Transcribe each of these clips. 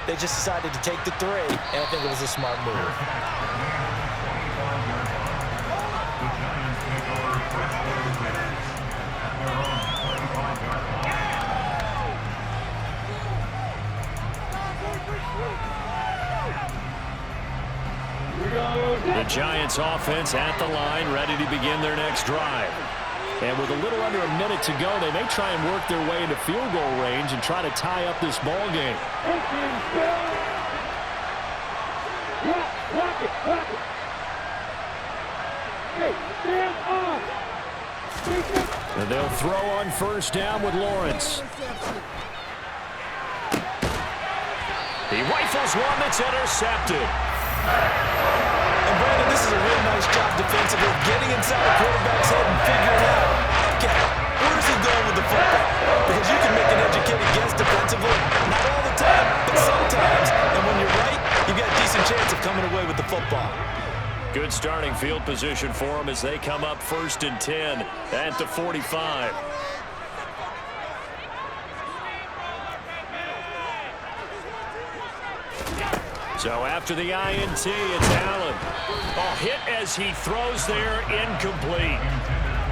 They just decided to take the 3, and I think it was a smart move. The Giants offense at the line, ready to begin their next drive. And with a little under a minute to go, they may try and work their way into field goal range and try to tie up this ball game. And they'll throw on first down with Lawrence. He rifles one that's intercepted. And Brandon, this is a real nice job defensively, getting inside the quarterback's head and figuring out, okay, where is he going with the football? Because you can make an educated guess defensively, not all the time, but sometimes. And when you're right, you've got a decent chance of coming away with the football. Good starting field position for them as they come up 1st and 10 at the 45. So after the INT, it's Allen. Hit as he throws there, incomplete.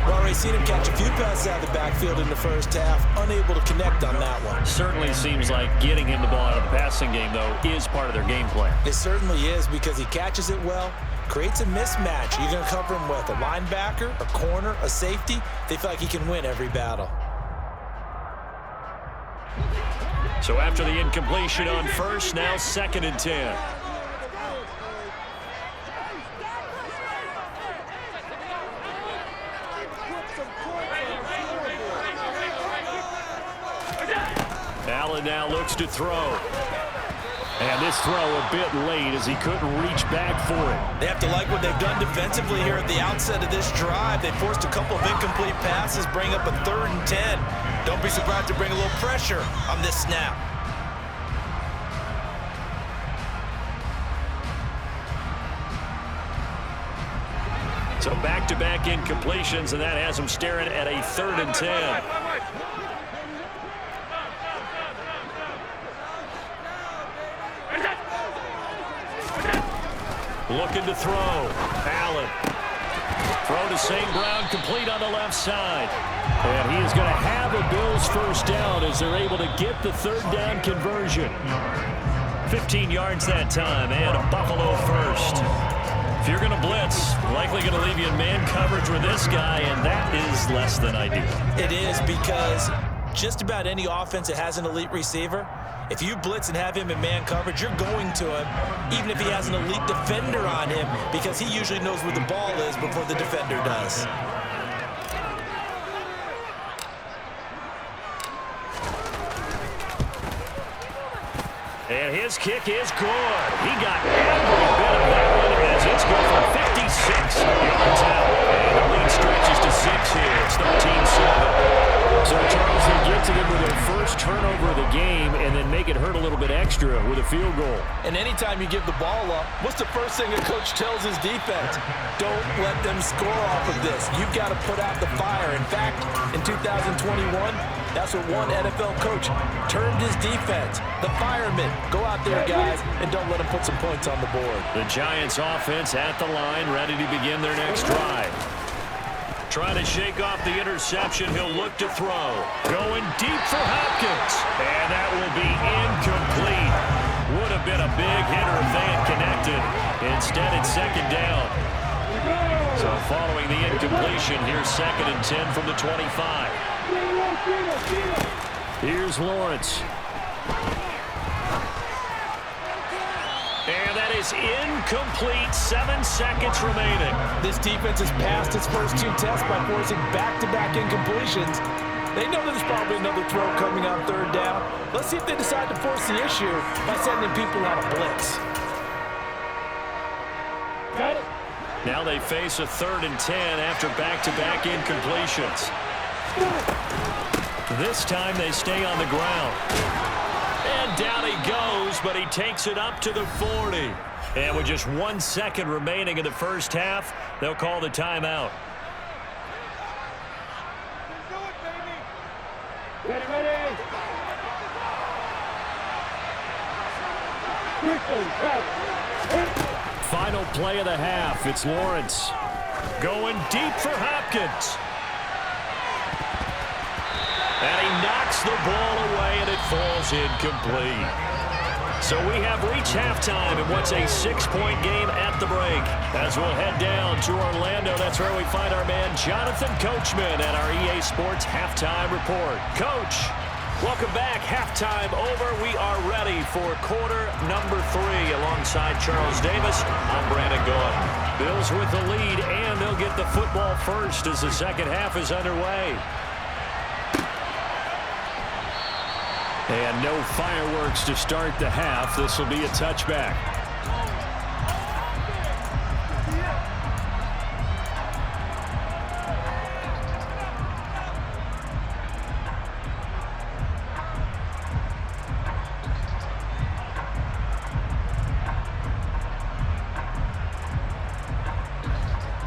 Well, we've seen him catch a few passes out of the backfield in the first half, unable to connect on that one. Certainly seems like getting him the ball out of the passing game, though, is part of their game plan. It certainly is, because he catches it well, creates a mismatch. You're going to cover him with a linebacker, a corner, a safety. They feel like he can win every battle. So after the incompletion on first, now 2nd and 10. Allen now looks to throw. And this throw a bit late as he couldn't reach back for it. They have to like what they've done defensively here at the outset of this drive. They forced a couple of incomplete passes, bring up a 3rd and 10. Don't be surprised to bring a little pressure on this snap. So back-to-back incompletions, and that has them staring at a 3rd and 10. Looking to throw. Allen. Throw to St. Brown, complete on the left side. And he is going to have a Bills first down as they're able to get the 3rd down conversion. 15 yards that time, and a Buffalo first. If you're going to blitz, likely going to leave you in man coverage with this guy, and that is less than ideal. It is, because just about any offense that has an elite receiver, if you blitz and have him in man coverage, you're going to him, even if he has an elite defender on him, because he usually knows where the ball is before the defender does. And his kick is good. He got every bit of that one as it's good from 56 yards out. And the lead stretches to 6 here. It's 13-7. So, Charles, they get to them with their first turnover of the game and then make it hurt a little bit extra with a field goal. And anytime you give the ball up, what's the first thing a coach tells his defense? Don't let them score off of this. You've got to put out the fire. In fact, in 2021, that's what one NFL coach termed his defense. The firemen. Go out there, guys, and don't let them put some points on the board. The Giants offense at the line, ready to begin their next drive. Trying to shake off the interception. He'll look to throw. Going deep for Hopkins. And that will be incomplete. Would have been a big hitter if they had connected. Instead, it's 2nd down. So following the incompletion, here's 2nd and 10 from the 25. Here's Lawrence. And that is incomplete. 7 seconds remaining. This defense has passed its first 2 tests by forcing back-to-back incompletions. They know there's probably another throw coming on 3rd down. Let's see if they decide to force the issue by sending people on a blitz. Got it. Now they face a 3rd and 10 after back-to-back incompletions. This time they stay on the ground. And down he goes, but he takes it up to the 40. And with just 1 second remaining in the first half, they'll call the timeout. Ready, ready. Final play of the half. It's Lawrence going deep for Hopkins. And he knocks the ball away, and it falls incomplete. So we have reached halftime in what's a 6-point game at the break. As we'll head down to Orlando, that's where we find our man Jonathan Coachman at our EA Sports Halftime Report. Coach, welcome back. Halftime over. We are ready for quarter number 3 alongside Charles Davis. I'm Brandon Gaudin. Bills with the lead, and they'll get the football first as the second half is underway. And no fireworks to start the half. This will be a touchback.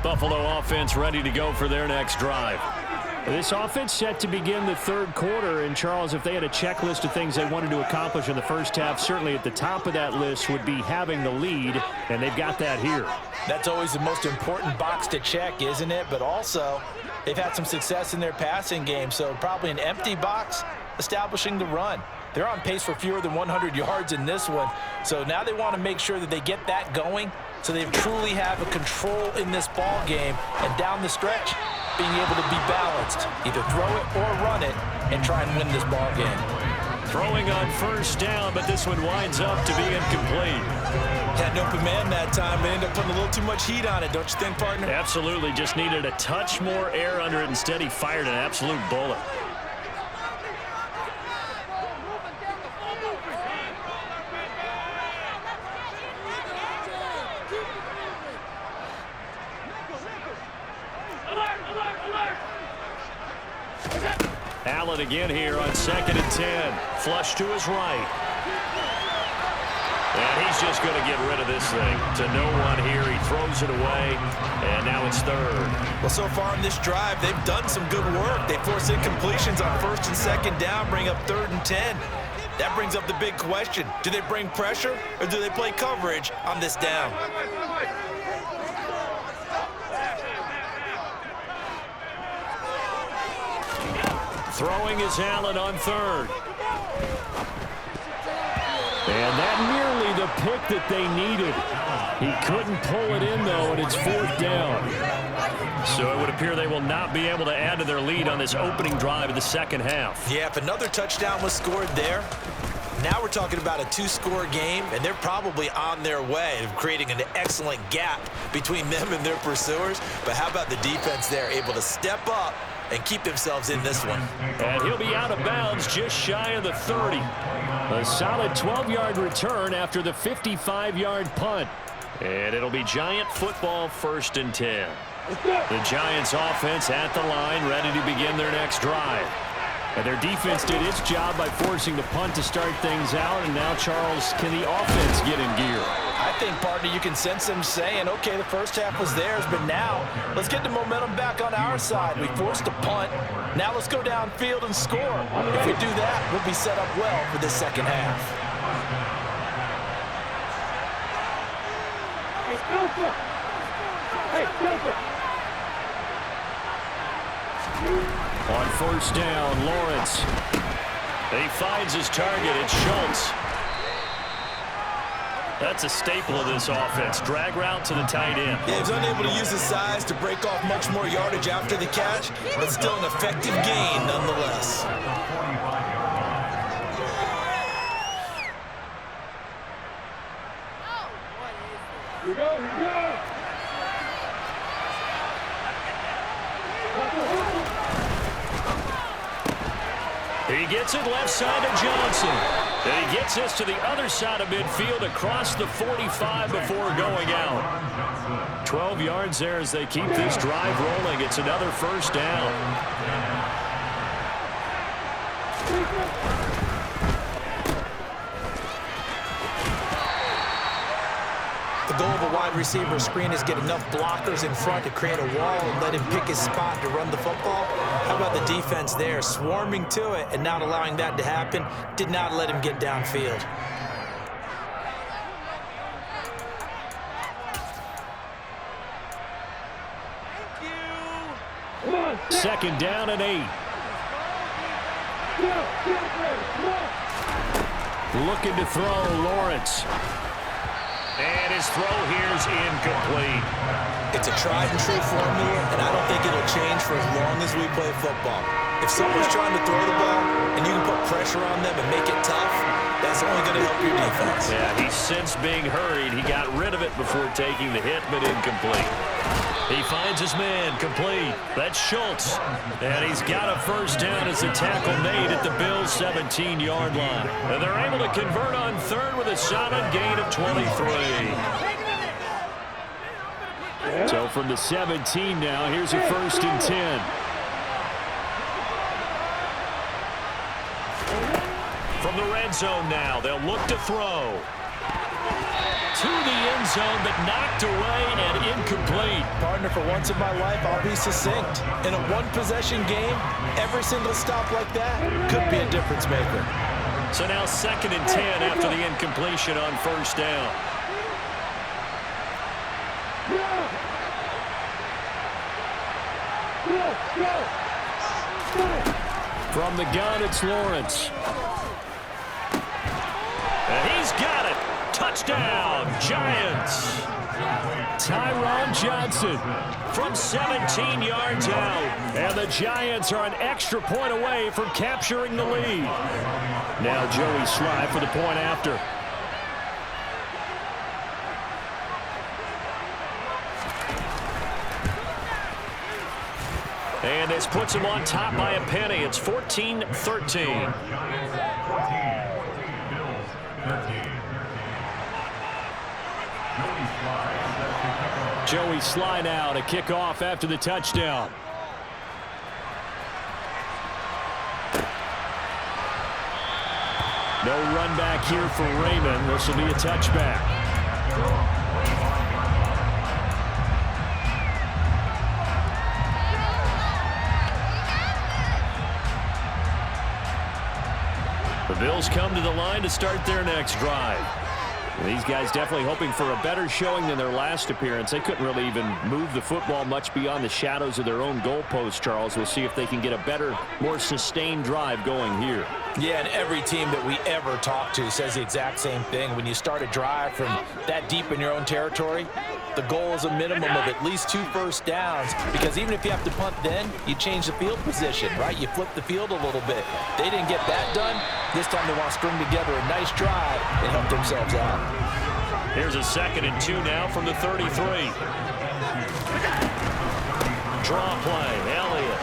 Buffalo offense ready to go for their next drive. This offense set to begin the third quarter, and Charles, if they had a checklist of things they wanted to accomplish in the first half, certainly at the top of that list would be having the lead, and they've got that here. That's always the most important box to check, isn't it? But also, they've had some success in their passing game, so probably an empty box establishing the run. They're on pace for fewer than 100 yards in this one, so now they want to make sure that they get that going so they truly have a control in this ball game, and down the stretch, being able to be balanced, either throw it or run it, and try and win this ball game. Throwing on first down, but this one winds up to be incomplete. Had an open man that time, but ended up putting a little too much heat on it, don't you think, partner? Absolutely, just needed a touch more air under it. Instead, he fired an absolute bullet. Allen again here on 2nd and 10. Flush to his right. And he's just going to get rid of this thing to no one here. He throws it away, and now it's third. Well, so far in this drive, they've done some good work. They force incompletions on 1st and 2nd down, bring up 3rd and 10. That brings up the big question. Do they bring pressure, or do they play coverage on this down? Throwing is Allen on 3rd. And that nearly the pick that they needed. He couldn't pull it in, though, and it's 4th down. So it would appear they will not be able to add to their lead on this opening drive of the second half. Yeah, if another touchdown was scored there, now we're talking about a 2-score game, and they're probably on their way of creating an excellent gap between them and their pursuers. But how about the defense there, able to step up and keep themselves in this one? And he'll be out of bounds just shy of the 30. A solid 12-yard return after the 55-yard punt. And it'll be Giant football 1st and 10. The Giants offense at the line, ready to begin their next drive. And their defense did its job by forcing the punt to start things out. And now, Charles, can the offense get in gear? I think, partner, you can sense them saying, okay, the first half was theirs, but now let's get the momentum back on our side. We forced a punt. Now let's go downfield and score. If we do that, we'll be set up well for the second half. On 1st down, Lawrence. He finds his target. It's Schultz. That's a staple of this offense. Drag route to the tight end. Yeah, he was unable to use his size to break off much more yardage after the catch, but still an effective gain nonetheless. Here we go, here we go. He gets it left side to Johnson. And he gets this to the other side of midfield across the 45 before going out. 12 yards there as they keep this drive rolling. It's another 1st down. The goal of a wide receiver screen is get enough blockers in front to create a wall and let him pick his spot to run the football. How about the defense there, swarming to it and not allowing that to happen? Did not let him get downfield. Second down and 8. Looking to throw, Lawrence. And his throw here is incomplete. It's a tried and true formula, and I don't think it'll change for as long as we play football. If someone's trying to throw the ball and you can put pressure on them and make it tough, that's only going to help your defense. Yeah, he sensed being hurried. He got rid of it before taking the hit, but incomplete. He finds his man, complete. That's Schultz. And he's got a first down as the tackle made at the Bills' 17-yard line. And they're able to convert on third with a solid gain of 23. So from the 17 now, here's a first and 10. From the red zone now, they'll look to throw. To the end zone, but knocked away and incomplete. Partner, for once in my life, I'll be succinct. In a one-possession game, every single stop like that could be a difference maker. So now second and 10 after the incompletion on first down. From the gun, it's Lawrence. And he's got it. Touchdown, Giants. Tyron Johnson from 17 yards out. And the Giants are an extra point away from capturing the lead. Now Joey Sly for the point after. And this puts him on top by a penny. It's 14-13. Joey Sly now to kick off after the touchdown. No run back here for Raymond. This will be a touchback. The Bills come to the line to start their next drive. These guys definitely hoping for a better showing than their last appearance. They couldn't really even move the football much beyond the shadows of their own goalpost, Charles. We'll see if they can get a better, more sustained drive going here. Yeah, and every team that we ever talk to says the exact same thing. When you start a drive from that deep in your own territory, the goal is a minimum of at least 2 first downs, because even if you have to punt then, you change the field position, right? You flip the field a little bit. They didn't get that done. This time they want to string together a nice drive and help themselves out. Here's a 2nd and 2 now from the 33. Draw play, Elliott.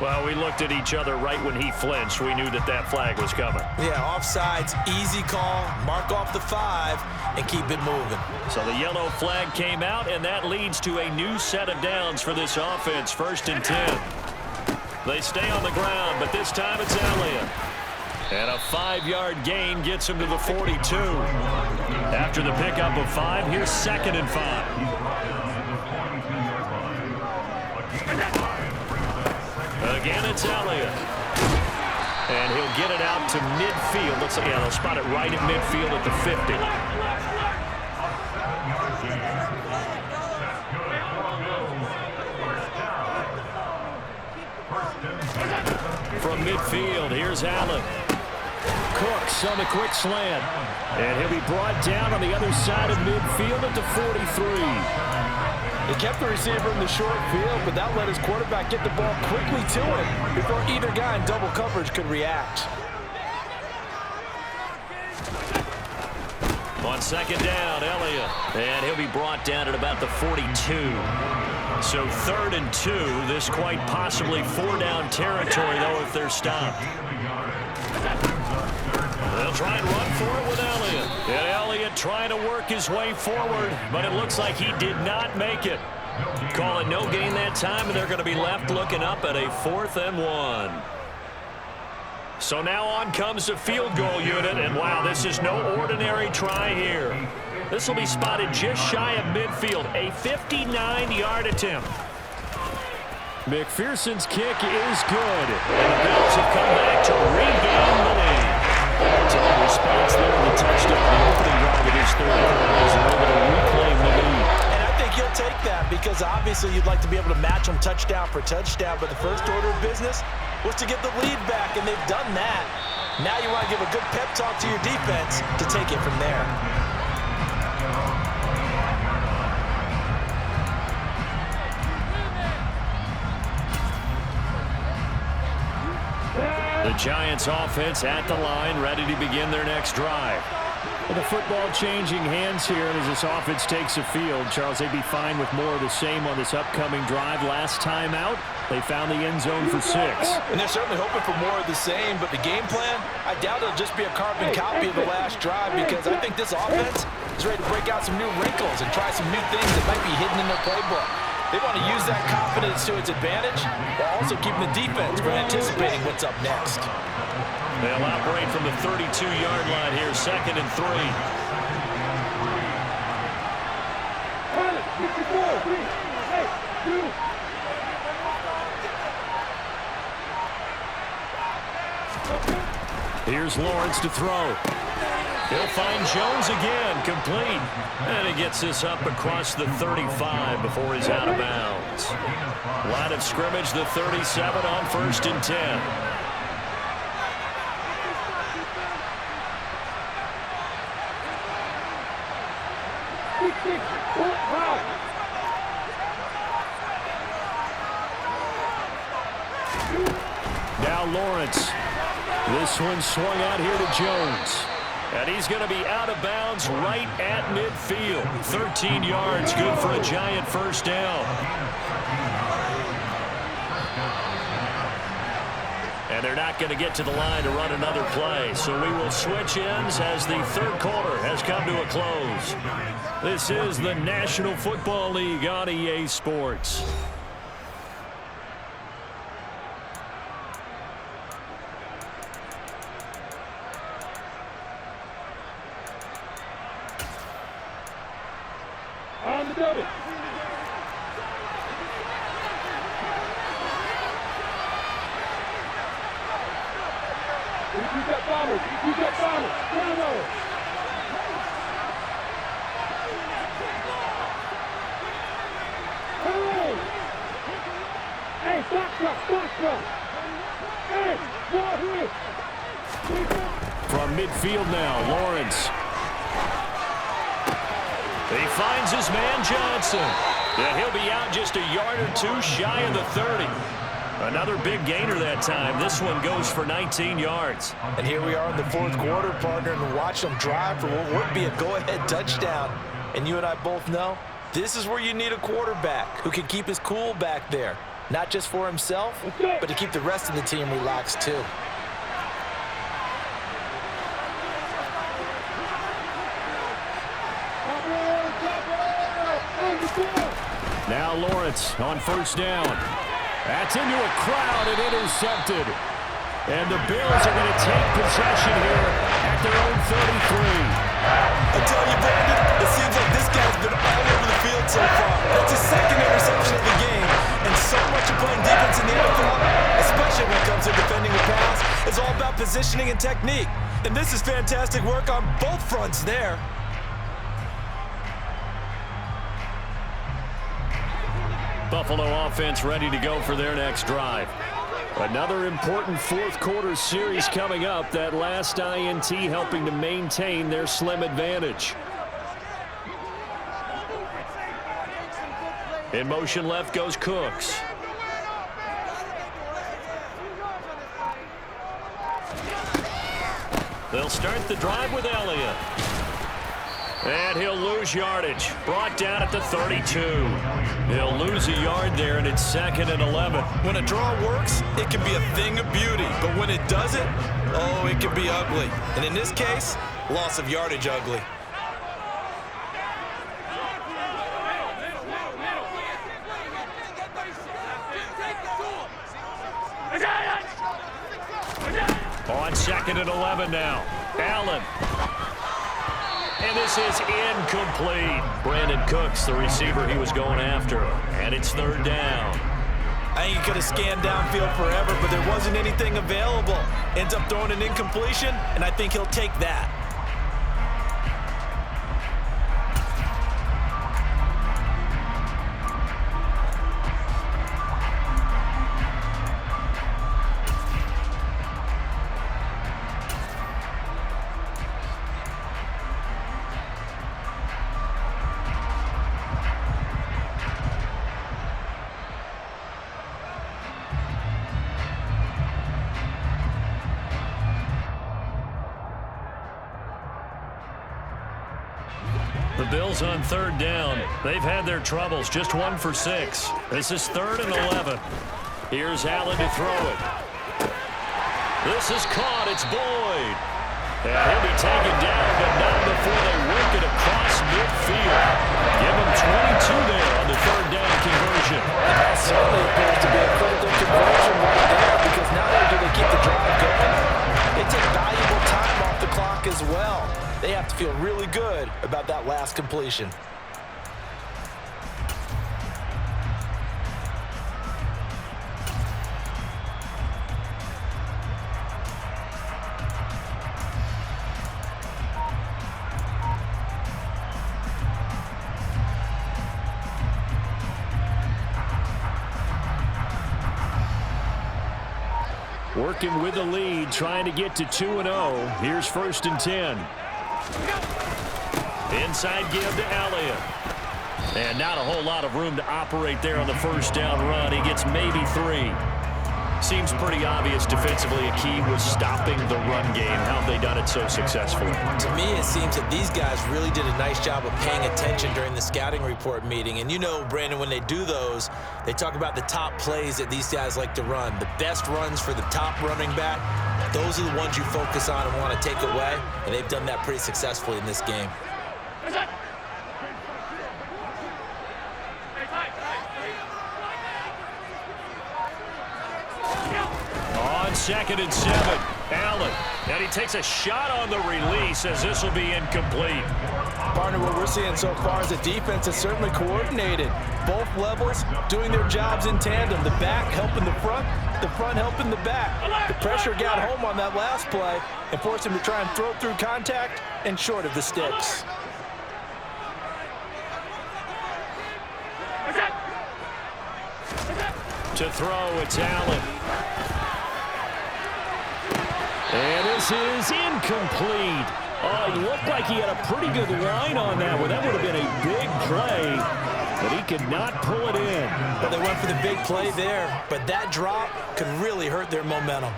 Well, we looked at each other right when he flinched. We knew that that flag was coming. Yeah, offsides, easy call, mark off the 5, and keep it moving. So the yellow flag came out, and that leads to a new set of downs for this offense. 1st and 10. They stay on the ground, but this time it's Elliott. And a 5-yard gain gets him to the 42. After the pickup of 5, here's 2nd and 5. Again, it's Elliott. And he'll get it out to midfield. Looks like, yeah, they'll spot it right at midfield at the 50. From midfield, here's Allen. Cooks on the quick slant. And he'll be brought down on the other side of midfield at the 43. They kept the receiver in the short field, but that let his quarterback get the ball quickly to him before either guy in double coverage could react. On 2nd down, Elliott. And he'll be brought down at about the 42. So 3rd and 2. This quite possibly 4-down territory, though, if they're stopped. They'll try and run for it with Elliott. And Elliott trying to work his way forward, but it looks like he did not make it. Call it no gain that time, and they're going to be left looking up at a 4th and 1. So now on comes the field goal unit, and wow, this is no ordinary try here. This will be spotted just shy of midfield, a 59-yard attempt. McPherson's kick is good, and the Bills have come back to regain the lead. So in response there, the touchdown, the opening drive of this third quarter is able to reclaim the lead. And I think you'll take that because obviously you'd like to be able to match them touchdown for touchdown, but the first order of business was to get the lead back, and they've done that. Now you want to give a good pep talk to your defense to take it from there. The Giants offense at the line, ready to begin their next drive. With the football changing hands here as this offense takes the field. Charles, they'd be fine with more of the same on this upcoming drive. Last time out, they found the end zone for 6. And they're certainly hoping for more of the same, but the game plan, I doubt it'll just be a carbon copy of the last drive because I think this offense is ready to break out some new wrinkles and try some new things that might be hidden in their playbook. They want to use that confidence to its advantage while also keeping the defense from anticipating what's up next. They'll operate from the 32-yard line here, 2nd and 3. Here's Lawrence to throw. He'll find Jones again, complete. And he gets this up across the 35 before he's out of bounds. Line of scrimmage, the 37 on 1st and 10. Now Lawrence. This one swung out here to Jones. And he's going to be out of bounds right at midfield. 13 yards, good for a Giant first down. And they're not going to get to the line to run another play. So we will switch ends as the third quarter has come to a close. This is the National Football League on EA Sports. On the double. You got bombers. You got bombers. Bravo. Hey! Hey, stop truck. Hey, more here. From midfield now, Lawrence. He finds his man Johnson. Yeah, he'll be out just a yard or two shy of the 30. Another big gainer that time. This one goes for 19 yards. And here we are in the fourth quarter, partner, and watch them drive for what would be a go-ahead touchdown. And you and I both know this is where you need a quarterback who can keep his cool back there. Not just for himself, but to keep the rest of the team relaxed too. Now Lawrence on first down. That's into a crowd and intercepted. And the Bills are going to take possession here at their own 33. I tell you, Brandon, it seems like this guy's been all over the field so far. That's his second interception of the game. And so much of playing defense in the NFL, especially when it comes to defending the pass, is all about positioning and technique. And this is fantastic work on both fronts there. Buffalo offense ready to go for their next drive. Another important fourth quarter series coming up. That last INT helping to maintain their slim advantage. In motion left goes Cooks. They'll start the drive with Elliott. And he'll lose yardage. Brought down at the 32. He'll lose a yard there, and it's 2nd and 11. When a draw works, it can be a thing of beauty. But when it doesn't, oh, it can be ugly. And in this case, loss of yardage ugly. On 2nd and 11 now. Allen. And this is incomplete. Brandon Cooks, the receiver he was going after. And it's 3rd down. I think he could have scanned downfield forever, but there wasn't anything available. Ends up throwing an incompletion, and I think he'll take that. The Bills on third down. They've had their troubles, just 1 for 6. This is 3rd and 11. Here's Allen to throw it. This is caught. It's Boyd. And he'll be taken down, but not before they work it across midfield. Give him 22 there on the 3rd down conversion. And that certainly appears to be a critical conversion right there, because not only do they keep the drive going, they take valuable time off the clock as well. They have to feel really good about that last completion. Working with the lead, trying to get to 2-0. Here's 1st and 10. Inside give to Elliott. And not a whole lot of room to operate there on the 1st down run. He gets maybe 3. Seems pretty obvious defensively a key was stopping the run game. How have they done it so successfully? To me, it seems that these guys really did a nice job of paying attention during the scouting report meeting. And you know, Brandon, when they do those, they talk about the top plays that these guys like to run. The best runs for the top running back, those are the ones you focus on and want to take away. And they've done that pretty successfully in this game. On 2nd and 7, Allen. And he takes a shot on the release as this will be incomplete. Partner, what we're seeing so far is the defense is certainly coordinated. Both levels doing their jobs in tandem. The back helping the front helping the back. The pressure got home on that last play and forced him to try and throw through contact and short of the sticks. To throw, it's Allen. And this is incomplete. Oh, he looked like he had a pretty good line on that one. That would have been a big play, but he could not pull it in. Well, they went for the big play there, but that drop could really hurt their momentum.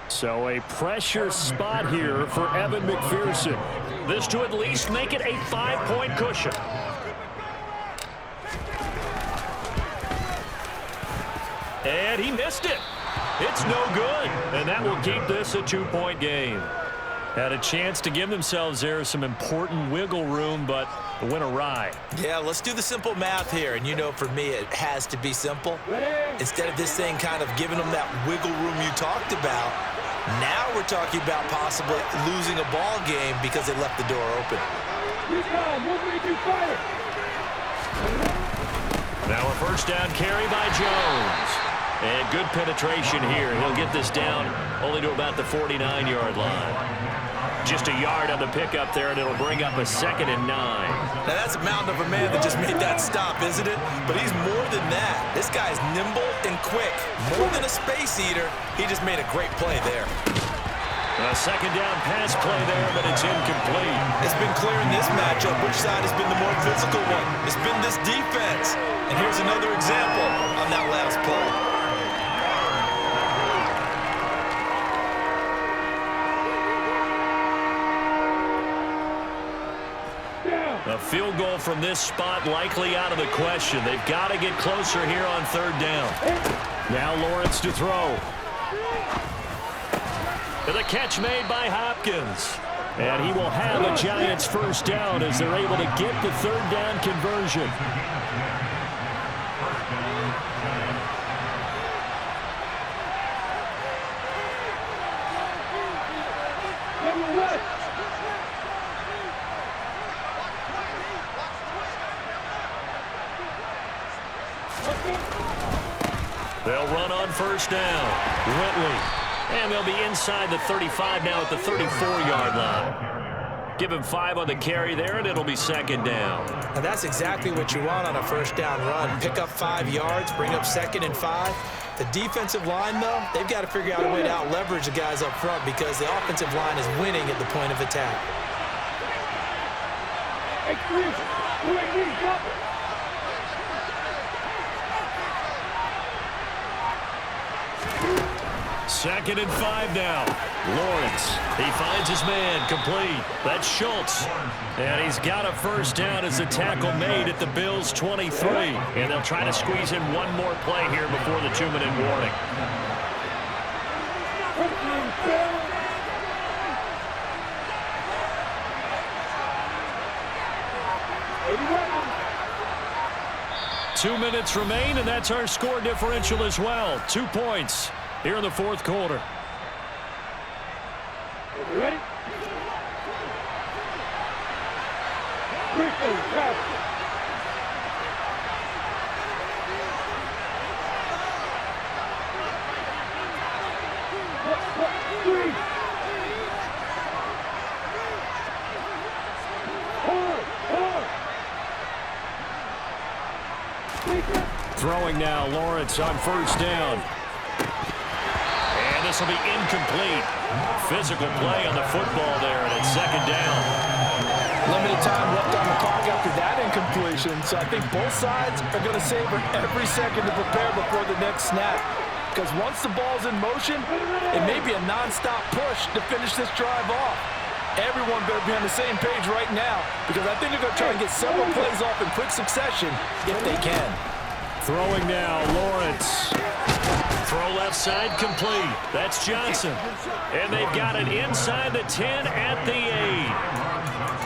So a pressure spot here for Evan McPherson. This to at least make it a 5-point cushion. And he missed it. It's no good. And that will keep this a 2-point game. Had a chance to give themselves there some important wiggle room, but went awry. Yeah, let's do the simple math here. And you know, for me, it has to be simple. Instead of this thing kind of giving them that wiggle room you talked about, now we're talking about possibly losing a ball game because they left the door open. Now a 1st down carry by Jones. And good penetration here. He'll get this down only to about the 49-yard line. Just a yard on the pickup there, and it'll bring up a 2nd and 9. Now, that's a mountain of a man that just made that stop, isn't it? But he's more than that. This guy's nimble and quick. More than a space eater, he just made a great play there. A 2nd down pass play there, but it's incomplete. It's been clear in this matchup which side has been the more physical one. It's been this defense. And here's another example on that last play. A field goal from this spot likely out of the question. They've got to get closer here on 3rd down. Now Lawrence to throw. And the catch made by Hopkins. And he will have the Giants 1st down as they're able to get the 3rd down conversion. They'll run on first down. Whitley. And they'll be inside the 35 now at the 34-yard line. Give him 5 on the carry there, and it'll be second down. And that's exactly what you want on a first down run. Pick up 5 yards, bring up 2nd and 5. The defensive line, though, they've got to figure out a way to out-leverage the guys up front because the offensive line is winning at the point of attack. Second and 5 now. Lawrence, he finds his man, complete. That's Schultz. And he's got a first down as the tackle made at the Bills' 23. And they'll try to squeeze in one more play here before the 2-minute warning. Two minutes remain, and that's our score differential as well. 2 points here in the fourth quarter. Ready? Throwing now, Lawrence on first down. And this will be incomplete. Physical play on the football there, and it's second down. Limited time left on the clock after that incompletion, so I think both sides are going to savor every second to prepare before the next snap. Because once the ball's in motion, it may be a non-stop push to finish this drive off. Everyone better be on the same page right now because I think they're going to try and get several plays off in quick succession if they can. Throwing now, Lawrence. Throw left side complete. That's Johnson. And they've got it inside the 10 at the 8.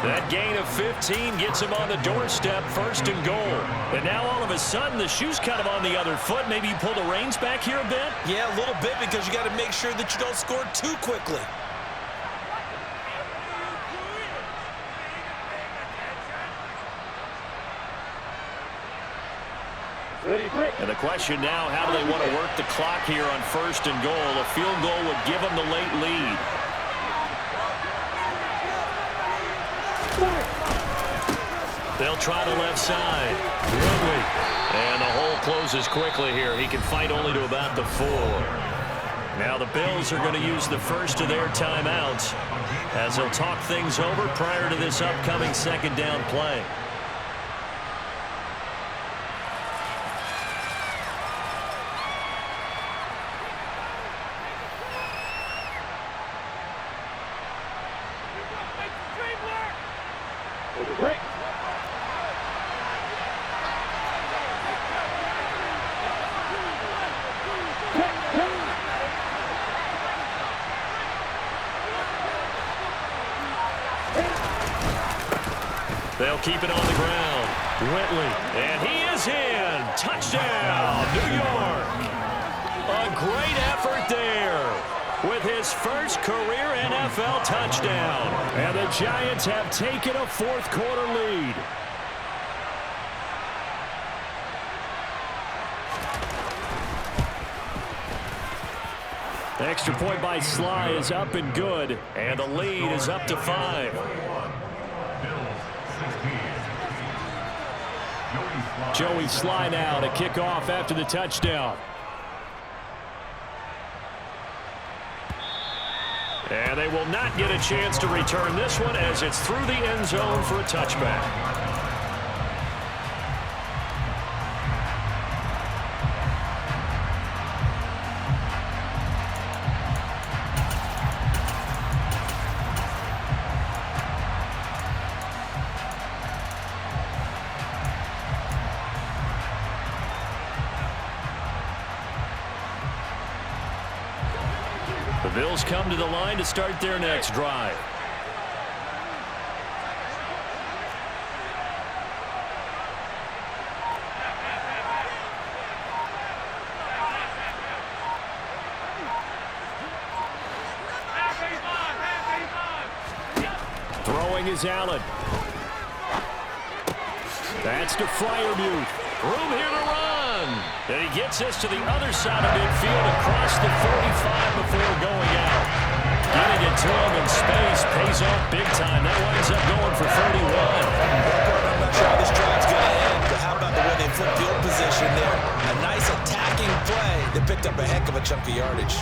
That gain of 15 gets him on the doorstep, first and goal. And now all of a sudden the shoe's kind of on the other foot. Maybe you pull the reins back here a bit? Yeah, a little bit because you got to make sure that you don't score too quickly. And the question now, how do they want to work the clock here on first and goal? A field goal would give them the late lead. They'll try the left side. Whitley. And the hole closes quickly here. He can fight only to about the 4. Now the Bills are going to use the first of their timeouts as they'll talk things over prior to this upcoming second down play. They'll keep it on the ground. Whitley, and he is in. Touchdown, New York. A great effort there with his first career NFL touchdown. And the Giants have taken a fourth quarter lead. The extra point by Sly is up and good, and the lead is up to 5. Joey Sly now to kick off after the touchdown. And they will not get a chance to return this one as it's through the end zone for a touchback. The Bills come to the line to start their next drive. Throwing is Allen. That's to Freiermuth. Room here to run. And he gets this to the other side of midfield across the 45 before going out. Getting it to him in space pays off big time. That winds up going for 31. I'm not sure how this drive's going to end, but how about the way they flip field position there? A nice attacking play that picked up a heck of a chunk of yardage.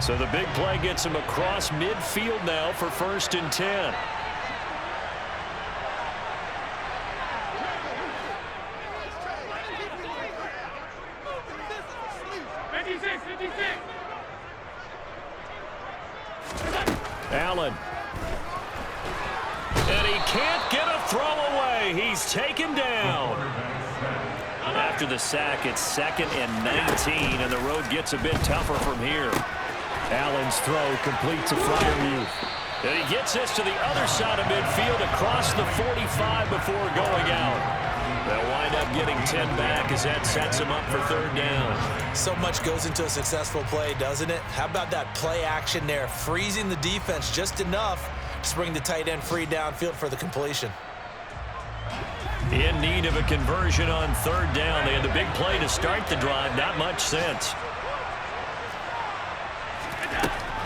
So the big play gets him across midfield now for 1st and 10. Allen. And he can't get a throw away. He's taken down. After the sack, it's 2nd and 19, and the road gets a bit tougher from here. Allen's throw complete to Freiermuth. And he gets this to the other side of midfield across the 45 before going out. They'll wind up getting 10 back as that sets him up for 3rd down. So much goes into a successful play, doesn't it? How about that play action there, freezing the defense just enough to bring the tight end free downfield for the completion. In need of a conversion on 3rd down. They had the big play to start the drive. Not much sense.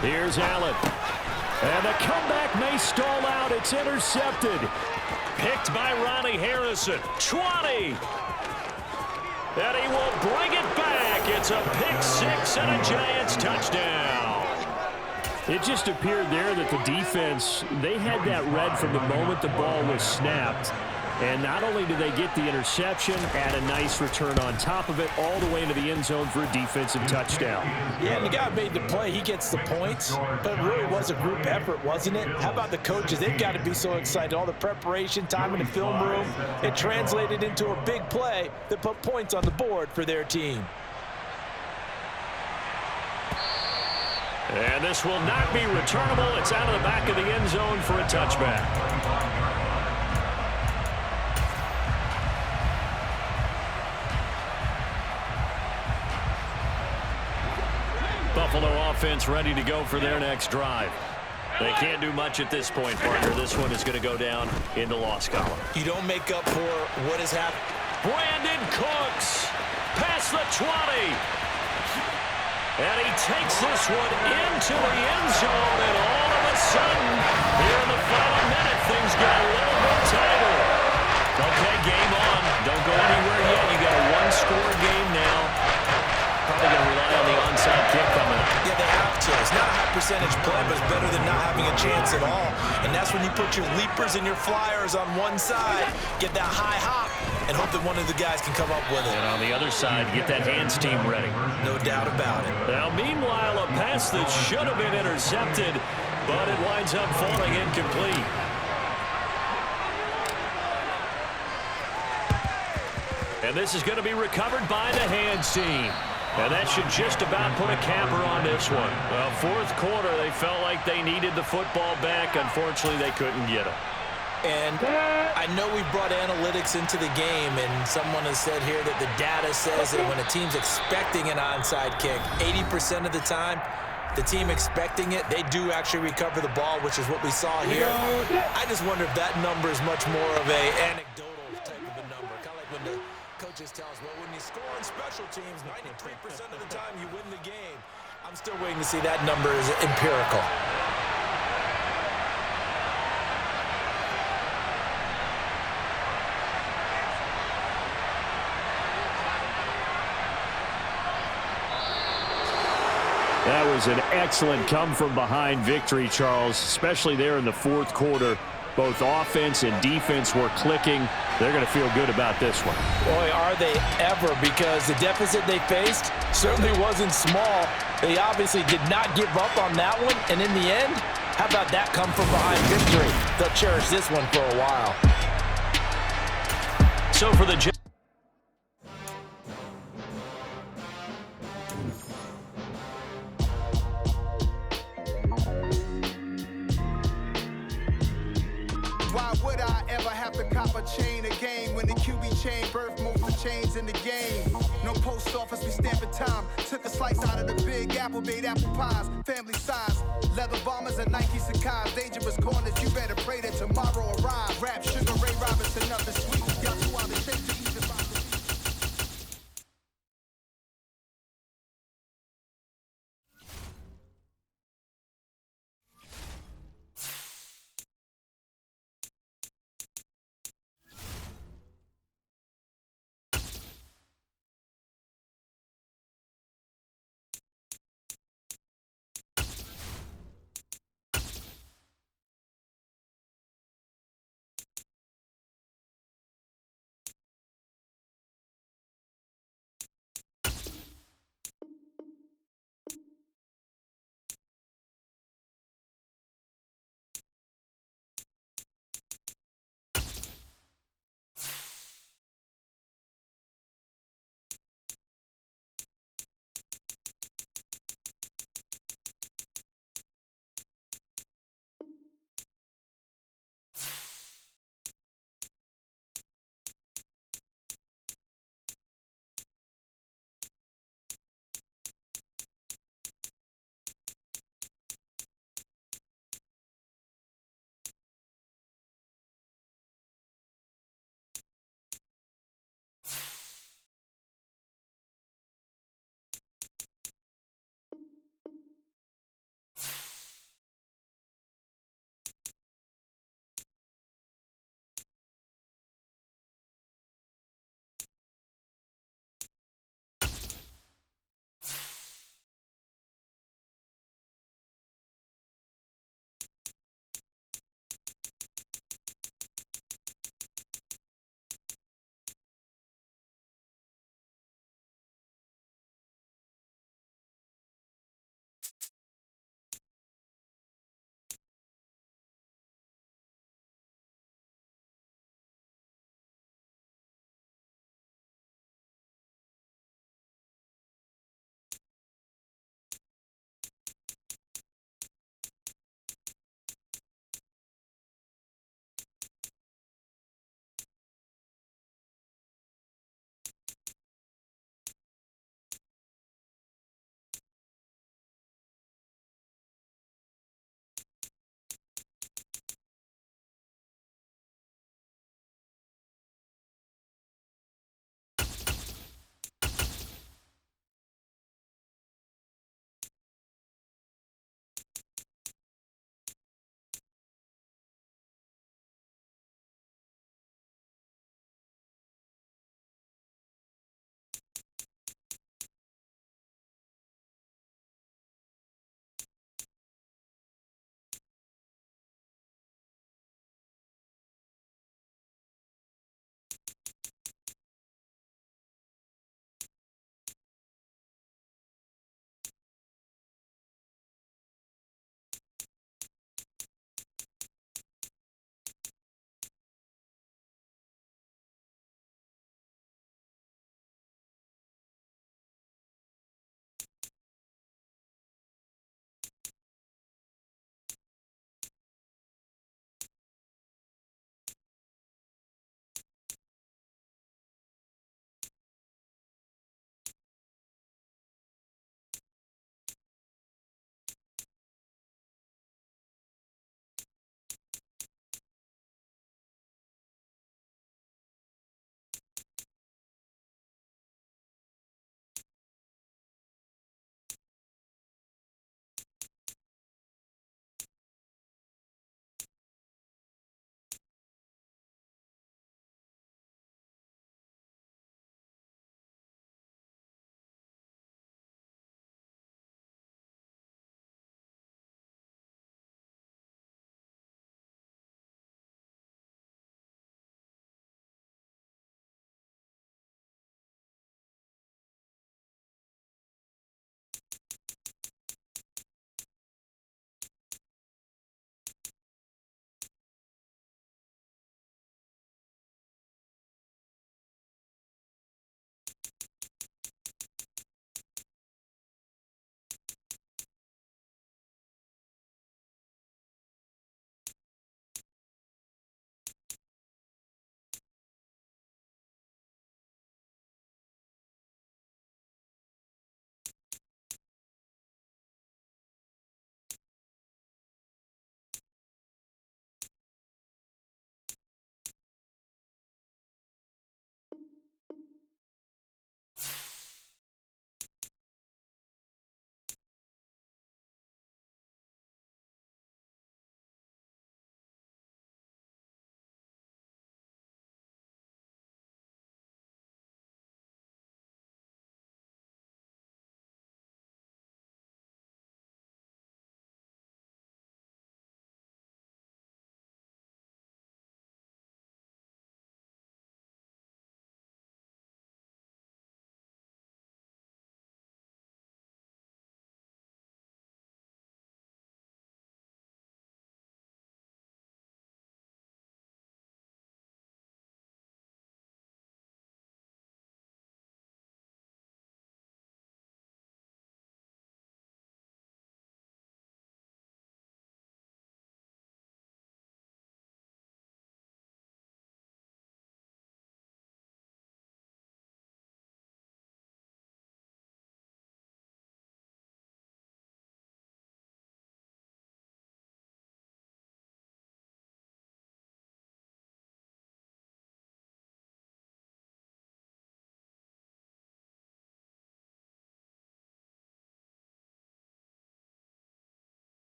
Here's Allen. And the comeback may stall out. It's intercepted. Picked by Ronnie Harrison. 20. And he will bring it back. It's a pick 6 and a Giants touchdown. It just appeared there that the defense, they had that read from the moment the ball was snapped. And not only did they get the interception, add a nice return on top of it, all the way into the end zone for a defensive touchdown. Yeah, and the guy made the play. He gets the points. But it really was a group effort, wasn't it? How about the coaches? They've got to be so excited. All the preparation, time in the film room. It translated into a big play that put points on the board for their team. And this will not be returnable. It's out of the back of the end zone for a touchback. Buffalo offense ready to go for their next drive. They can't do much at this point, partner. This one is going to go down in the loss column. You don't make up for what has happened. Brandon Cooks past the 20. And he takes this one into the end zone. And all of a sudden, here in the final minute, things get a little bit tighter. Okay, game on. Don't go anywhere yet. You got a one-score game now. Probably going to rely on the onside kick coming up. Yeah, they have to. It's not a high percentage play, but it's better than not having a chance at all. And that's when you put your leapers and your flyers on one side, get that high hop, and hope that one of the guys can come up with it. And on the other side, get that hands team ready. No doubt about it. Now, meanwhile, a pass that should have been intercepted, but it winds up falling incomplete. And this is going to be recovered by the hands team. And that should just about put a capper on this one. Well, 4th quarter, they felt like they needed the football back. Unfortunately, they couldn't get it. And I know we brought analytics into the game, and someone has said here that the data says that when a team's expecting an onside kick, 80% of the time, the team expecting it, they do actually recover the ball, which is what we saw here. I just wonder if that number is much more of a anecdotal type of a number. Kind of like when the coaches tell us, well, when you score on special teams, 93% of the time you win the game. I'm still waiting to see that number is empirical. That was an excellent come-from-behind victory, Charles, especially there in the 4th quarter. Both offense and defense were clicking. They're going to feel good about this one. Boy, are they ever, because the deficit they faced certainly wasn't small. They obviously did not give up on that one, and in the end, how about that come-from-behind victory? They'll cherish this one for a while. So for the cop a chain a game when the QB chain birth most of the chains in the game. No post office, we stamping time. Took a slice out of the big apple, made apple pies, family size. Leather bombers and Nike Sacai's, dangerous corners. You better pray that tomorrow arrives. Rap Sugar Ray Robinson, nothing sweet.